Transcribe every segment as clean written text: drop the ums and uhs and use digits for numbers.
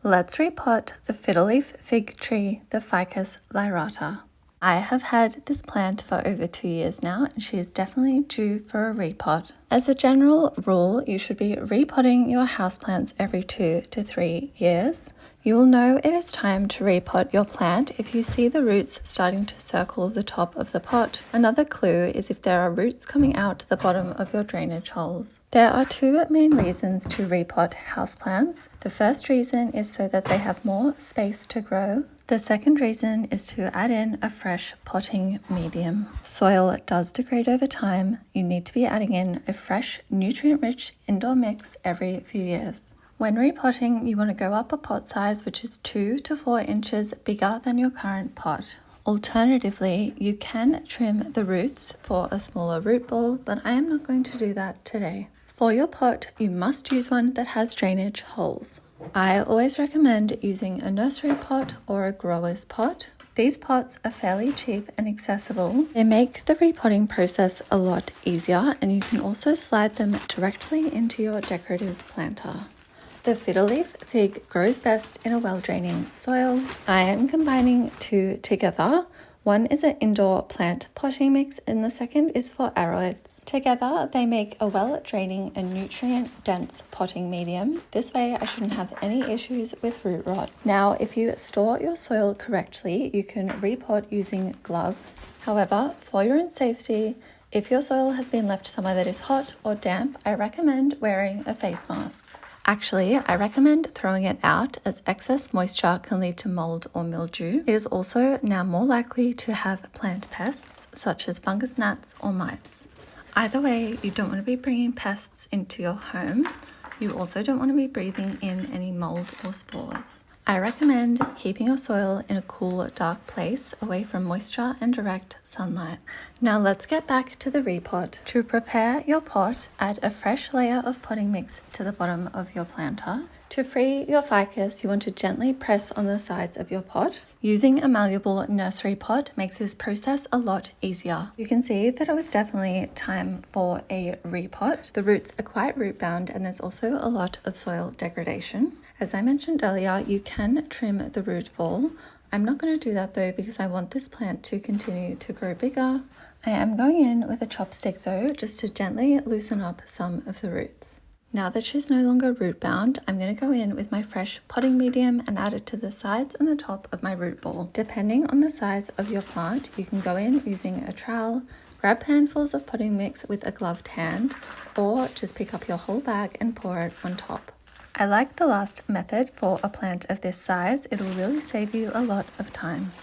Let's repot the fiddle leaf fig tree, the Ficus lyrata. I have had this plant for over 2 years now, and she is definitely due for a repot. As a general rule, you should be repotting your houseplants every 2 to 3 years. You will know it is time to repot your plant if you see the roots starting to circle the top of the pot. Another clue is if there are roots coming out the bottom of your drainage holes. There are 2 main reasons to repot houseplants. The first reason is so that they have more space to grow. The second reason is to add in a fresh potting medium. Soil does degrade over time. You need to be adding in a fresh, nutrient-rich indoor mix every few years. When repotting, you want to go up a pot size which is 2 to 4 inches bigger than your current pot. Alternatively, you can trim the roots for a smaller root ball, but I am not going to do that today. For your pot, you must use one that has drainage holes. I always recommend using a nursery pot or a grower's pot. These pots are fairly cheap and accessible. They make the repotting process a lot easier, and you can also slide them directly into your decorative planter. The fiddle leaf fig grows best in a well-draining soil. I am combining 2 together. One is an indoor plant potting mix and the second is for arrowheads. Together they make a well-draining and nutrient-dense potting medium. This way I shouldn't have any issues with root rot. Now, if you store your soil correctly, you can repot using gloves. However, for your own safety, if your soil has been left somewhere that is hot or damp, I recommend wearing a face mask. Actually, I recommend throwing it out as excess moisture can lead to mold or mildew. It is also now more likely to have plant pests such as fungus gnats or mites. Either way, you don't want to be bringing pests into your home. You also don't want to be breathing in any mold or spores. I recommend keeping your soil in a cool, dark place away from moisture and direct sunlight. Now let's get back to the repot. To prepare your pot, add a fresh layer of potting mix to the bottom of your planter. To free your ficus, you want to gently press on the sides of your pot. Using a malleable nursery pot makes this process a lot easier. You can see that it was definitely time for a repot. The roots are quite root bound and there's also a lot of soil degradation. As I mentioned earlier, you can trim the root ball. I'm not going to do that though because I want this plant to continue to grow bigger. I am going in with a chopstick though, just to gently loosen up some of the roots. Now that she's no longer root bound, I'm going to go in with my fresh potting medium and add it to the sides and the top of my root ball. Depending on the size of your plant, you can go in using a trowel, grab handfuls of potting mix with a gloved hand, or just pick up your whole bag and pour it on top. I like the last method for a plant of this size. It will really save you a lot of time.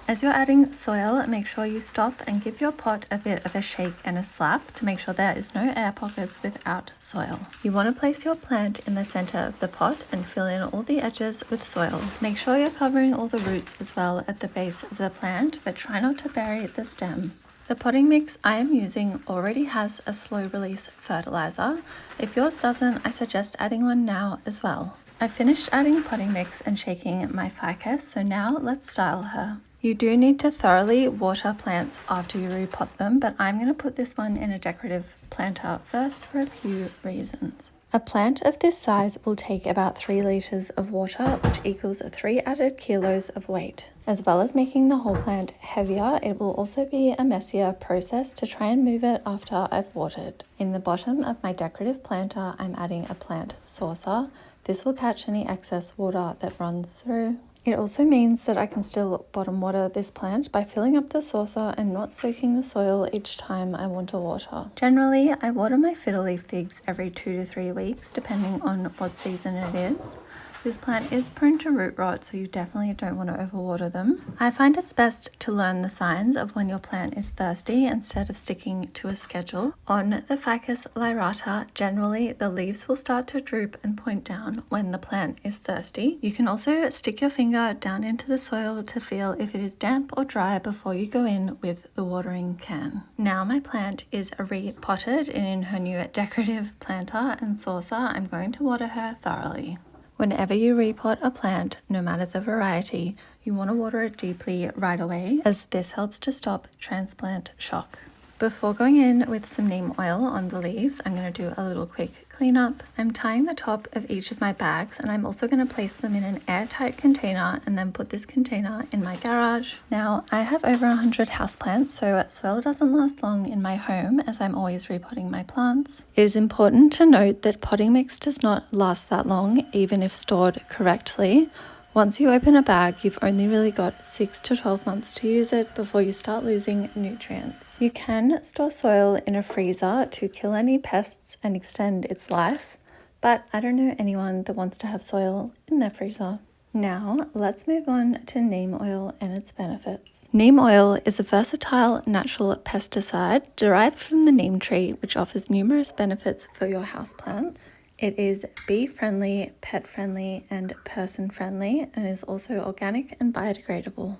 As you're adding soil, make sure you stop and give your pot a bit of a shake and a slap to make sure there is no air pockets without soil. You want to place your plant in the center of the pot and fill in all the edges with soil. Make sure you're covering all the roots as well at the base of the plant, but try not to bury the stem. The potting mix I am using already has a slow release fertilizer. If yours doesn't, I suggest adding one now as well. I finished adding potting mix and shaking my ficus, so now let's style her. You do need to thoroughly water plants after you repot them, but I'm going to put this one in a decorative planter first for a few reasons. A plant of this size will take about 3 liters of water, which equals 3 added kilos of weight. As well as making the whole plant heavier, it will also be a messier process to try and move it after I've watered. In the bottom of my decorative planter, I'm adding a plant saucer. This will catch any excess water that runs through. It also means that I can still bottom water this plant by filling up the saucer and not soaking the soil each time I want to water. Generally, I water my fiddle leaf figs every 2 to 3 weeks, depending on what season it is. This plant is prone to root rot, so you definitely don't want to overwater them. I find it's best to learn the signs of when your plant is thirsty instead of sticking to a schedule. On the Ficus lyrata, generally the leaves will start to droop and point down when the plant is thirsty. You can also stick your finger down into the soil to feel if it is damp or dry before you go in with the watering can. Now my plant is repotted and in her new decorative planter and saucer, I'm going to water her thoroughly. Whenever you repot a plant, no matter the variety, you want to water it deeply right away, as this helps to stop transplant shock. Before going in with some neem oil on the leaves, I'm going to do a little quick cleanup. I'm tying the top of each of my bags, and I'm also going to place them in an airtight container and then put this container in my garage. Now, I have over 100 houseplants, so soil doesn't last long in my home as I'm always repotting my plants. It is important to note that potting mix does not last that long, even if stored correctly. Once you open a bag, you've only really got 6 to 12 months to use it before you start losing nutrients. You can store soil in a freezer to kill any pests and extend its life, but I don't know anyone that wants to have soil in their freezer. Now, let's move on to neem oil and its benefits. Neem oil is a versatile natural pesticide derived from the neem tree, which offers numerous benefits for your houseplants. It is bee-friendly, pet-friendly, and person-friendly, and is also organic and biodegradable.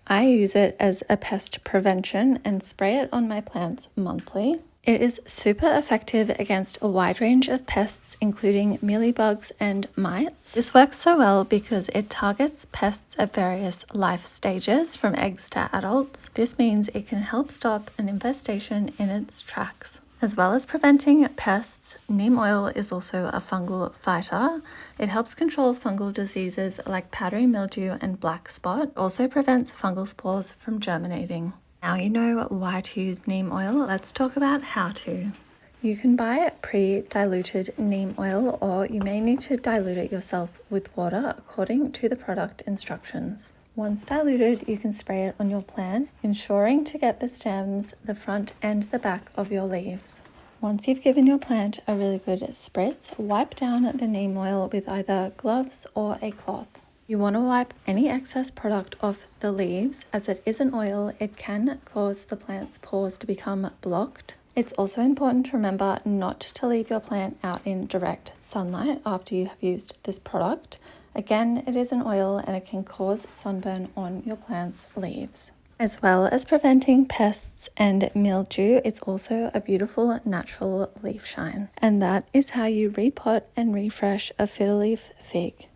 I use it as a pest prevention and spray it on my plants monthly. It is super effective against a wide range of pests, including mealybugs and mites. This works so well because it targets pests at various life stages, from eggs to adults. This means it can help stop an infestation in its tracks. As well as preventing pests, neem oil is also a fungal fighter. It helps control fungal diseases like powdery mildew and black spot. It also prevents fungal spores from germinating. Now you know why to use neem oil, let's talk about how to. You can buy pre-diluted neem oil, or you may need to dilute it yourself with water according to the product instructions. Once diluted, you can spray it on your plant, ensuring to get the stems, the front and the back of your leaves. Once you've given your plant a really good spritz, wipe down the neem oil with either gloves or a cloth. You want to wipe any excess product off the leaves. As it is an oil, it can cause the plant's pores to become blocked. It's also important to remember not to leave your plant out in direct sunlight after you have used this product. Again, it is an oil and it can cause sunburn on your plant's leaves. As well as preventing pests and mildew, it's also a beautiful natural leaf shine. And that is how you repot and refresh a fiddle leaf fig.